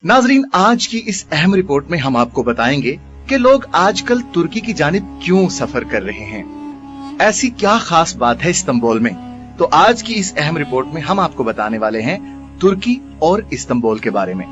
नाजरीन, आज की इस अहम रिपोर्ट में हम आपको बताएंगे कि लोग आजकल तुर्की की जानिब क्यों सफर कर रहे हैं। ऐसी क्या खास बात है इस्तांबुल में? तो आज की इस अहम रिपोर्ट में हम आपको बताने वाले हैं तुर्की और इस्तांबुल के बारे में।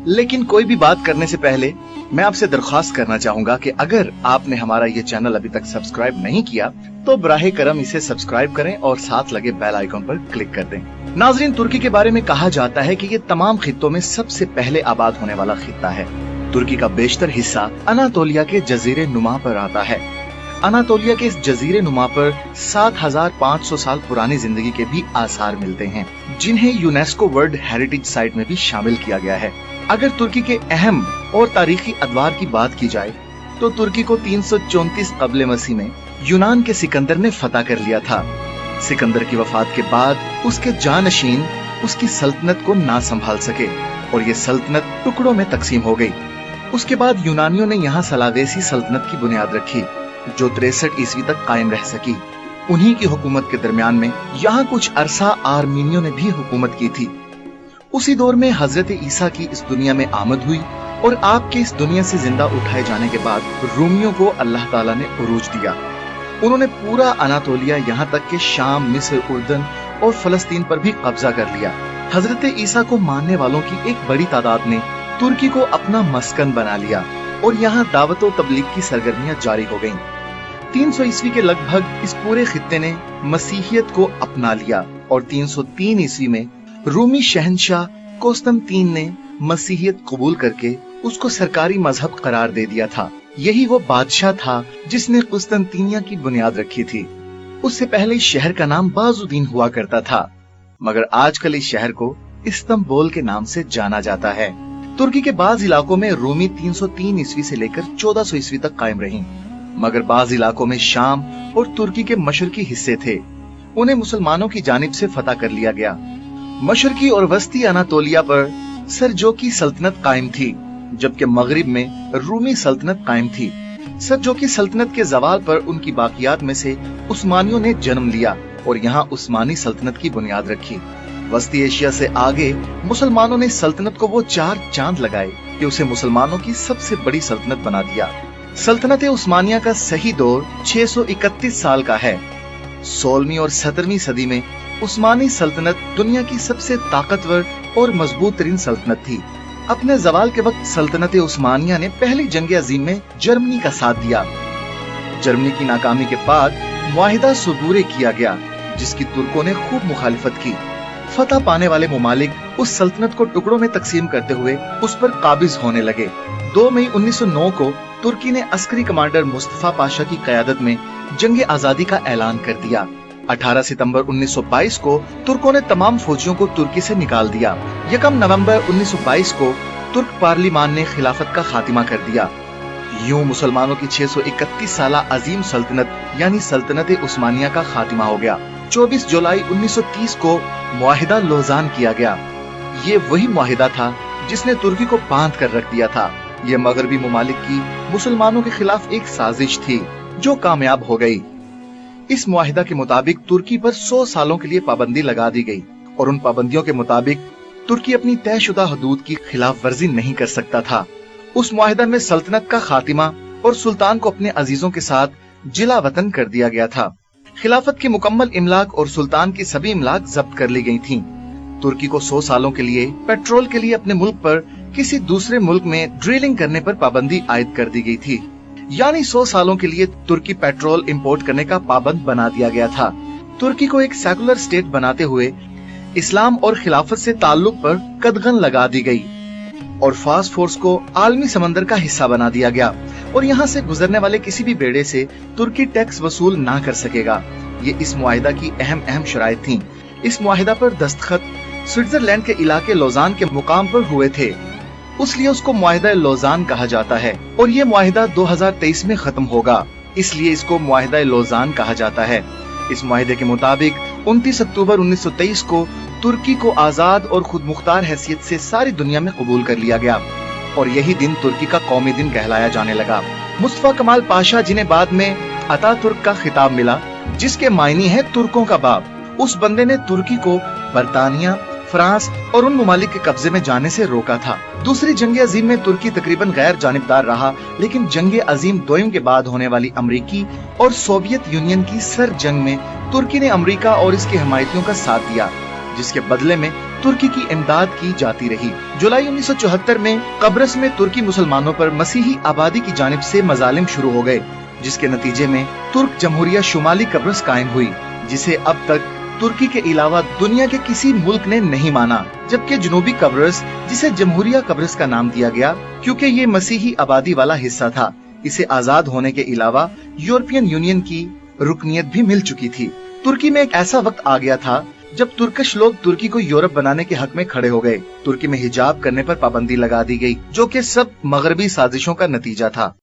लेकिन कोई भी बात करने से पहले मैं आपसे दरख्वास्त करना चाहूंगा कि अगर आपने हमारा ये चैनल अभी तक सब्सक्राइब नहीं किया तो बराहे करम इसे सब्सक्राइब करें और साथ लगे बेल आइकन पर क्लिक कर दें। नाजरीन, तुर्की के बारे में कहा जाता है कि ये तमाम खित्तों में सबसे पहले आबाद होने वाला खित्ता है। तुर्की का बेशतर हिस्सा अनातोलिया के जजीरे नुमा पर आता है। अनातोलिया के इस जजीरे नुमा पर 7500 साल पुरानी जिंदगी के भी आसार मिलते हैं, जिन्हें यूनेस्को वर्ल्ड हेरिटेज साइट में भी शामिल किया गया है। अगर तुर्की के अहम और तारीखी अदवार की बात की जाए तो तुर्की को 334 कबल मसीह में यूनान के सिकंदर ने फतह कर लिया था। सिकंदर की वफात के बाद उसके जानशीन उसकी सल्तनत को ना संभाल सके और ये सल्तनत टुकड़ों में तकसीम हो गई। उसके बाद यूनानियों ने यहाँ सलावेसी सल्तनत की बुनियाद रखी, जो 63 ईस्वी तक कायम रह सकी। उन्हीं की हुकूमत के दरमियान में यहाँ कुछ अरसा आर्मीनियों ने भी हुकूमत की थी। उसी दौर में हजरत ईसा की इस दुनिया में आमद हुई और आपके इस दुनिया से जिंदा उठाए जाने के बाद रूमियों को अल्लाह ताला ने उरूज दिया। उन्होंने पूरा अनातोलिया, यहाँ तक कि शाम, मिस्र, उर्दन और फलस्तीन पर भी कब्जा कर लिया। हजरत ईसा को मानने वालों की एक बड़ी तादाद ने तुर्की को अपना मस्कन बना लिया और यहाँ दावत व तबलीग की सरगर्मियां जारी हो गयी। 300 ईस्वी के लगभग इस पूरे खित्ते ने मसीहियत को अपना लिया और 303 ईस्वी में रूमी शहनशाह कोस्तंतीन ने मसीहियत कबूल करके उसको सरकारी मजहब करार दे दिया था। यही वो बादशाह था जिसने कुस्तंतीनिया की बुनियाद रखी थी। उससे पहले इस शहर का नाम बाजुद्दीन हुआ करता था, मगर आजकल इस शहर को इस्तांबुल के नाम से जाना जाता है। तुर्की के बाज इलाकों में रूमी 303 ईस्वी से लेकर 1400 ईस्वी तक कायम रही, मगर बाज इलाकों में शाम और तुर्की के मशरकी हिस्से थे, उन्हें मुसलमानों की जानिब से फतह कर लिया गया। मशरकी और वस्ती अनातोलिया पर सरजोकी सल्तनत कायम थी, जबकि मगरिब में रूमी सल्तनत कायम थी। सरजोकी सल्तनत के जवाल पर उनकी बाकियात में से उस्मानियों ने जन्म लिया और यहाँ उस्मानी सल्तनत की बुनियाद रखी। वस्ती एशिया से आगे मुसलमानों ने सल्तनत को वो 4 चांद लगाए कि उसे मुसलमानों की सबसे बड़ी सल्तनत बना दिया। सल्तनत उस्मानिया का सही दौर 631 साल का है। 16वीं और 17वीं सदी में उस्मानी सल्तनत दुनिया की सबसे ताकतवर और मजबूत तरीन सल्तनत थी। अपने जवाल के वक्त सल्तनत उस्मानिया ने पहली जंग अजीम में जर्मनी का साथ दिया। जर्मनी की नाकामी के बाद मुआहिदा सुबूरे किया गया, जिसकी तुर्कों ने खूब मुखालिफत की। फतह पाने वाले मुमालिक उस सल्तनत को टुकड़ों में तकसीम करते हुए उस पर काबिज होने लगे। 2 मई 1909 को तुर्की ने अस्करी कमांडर मुस्तफा पाशा की क़यादत में जंग आजादी का ऐलान कर दिया। 18 सितंबर 1922 को तुर्कों ने तमाम फौजियों को तुर्की से निकाल दिया। 1 नवंबर 1922 को तुर्क पार्लिमान ने खिलाफत का खात्मा कर दिया। यूं मुसलमानों की 631 साला अजीम सल्तनत यानी सल्तनत उस्मानिया का खात्मा हो गया। 24 जुलाई 1930 को मुआहिदा लोजान किया गया। ये वही मुआहिदा था जिसने तुर्की को बांध कर रख दिया था। ये मगरबी मुमालिक की मुसलमानों के खिलाफ एक साजिश थी जो कामयाब हो गई। इस मुआहिदा के मुताबिक तुर्की पर 100 सालों के लिए पाबंदी लगा दी गई और उन पाबंदियों के मुताबिक तुर्की अपनी तयशुदा हदूद की खिलाफ वर्जी नहीं कर सकता था। उस मुआहिदा में सल्तनत का खात्मा और सुल्तान को अपने अजीजों के साथ जिला वतन कर दिया गया था। खिलाफत की मुकम्मल इमलाक और सुल्तान की सभी इमलाक जब्त कर ली गई थीं। तुर्की को 100 सालों के लिए पेट्रोल के लिए अपने मुल्क पर किसी दूसरे मुल्क में ड्रिलिंग करने पर पाबंदी आयद कर दी गई थी, यानी 100 सालों के लिए तुर्की पेट्रोल इंपोर्ट करने का पाबंद बना दिया गया था। तुर्की को एक सेकुलर स्टेट बनाते हुए इस्लाम और खिलाफत से ताल्लुक पर कदगन लगा दी गई और फास्ट फोर्स को आलमी समंदर का हिस्सा बना दिया गया और यहाँ से गुजरने वाले किसी भी बेड़े से तुर्की टैक्स वसूल ना कर सकेगा। ये इस मुआहिदा की अहम शराइत थीं। इस मुआहिदा पर दस्तखत स्विट्जरलैंड के इलाके लोजान के मुकाम पर हुए थे, इसलिए उसको मुआहिदा लोजान कहा जाता है और ये मुआहिदा 2023 में खत्म होगा, इसलिए इसको मुआहिदा लोजान कहा जाता है। इस मुआहिदे के मुताबिक 29 अक्टूबर 1923 को तुर्की को आजाद और खुद मुख्तार हैसियत से सारी दुनिया में कबूल कर लिया गया और यही दिन तुर्की का कौमी दिन कहलाया जाने लगा। मुस्तफा कमाल पाशा, जिन्हें बाद में अतातुर्क का खिताब मिला, जिसके मायने है तुर्कों का बाप, उस बंदे ने तुर्की को बरतानिया, फ्रांस और उन ममालिक के कब्जे में जाने से रोका था। दूसरी जंग अजीम में तुर्की तकरीबन गैर जानिबदार रहा, लेकिन जंग अजीम दोयम के बाद होने वाली अमरीकी और सोवियत यूनियन की सर जंग में तुर्की ने अमरीका और इसके हमायतियों का साथ दिया, जिसके बदले में तुर्की की इमदाद की जाती रही। जुलाई 1974 में कब्रस में तुर्की मुसलमानों पर मसीही आबादी की जानिब से मजालिम शुरू हो गए, जिसके नतीजे में तुर्क जमहूरिया शुमाली कब्रस कायम हुई, जिसे अब तक तुर्की के अलावा दुनिया के किसी मुल्क ने नहीं माना। जबकि जनूबी कब्रस, जिसे जमहूरिया कब्रस का नाम दिया गया क्योंकि ये मसीही आबादी वाला हिस्सा था, इसे आजाद होने के अलावा यूरोपियन यूनियन की रुकनियत भी मिल चुकी थी। तुर्की में एक ऐसा वक्त आ गया था जब तुर्किश लोग तुर्की को यूरोप बनाने के हक में खड़े हो गए। तुर्की में हिजाब करने पर पाबंदी लगा दी गई, जो कि सब मगरबी साजिशों का नतीजा था।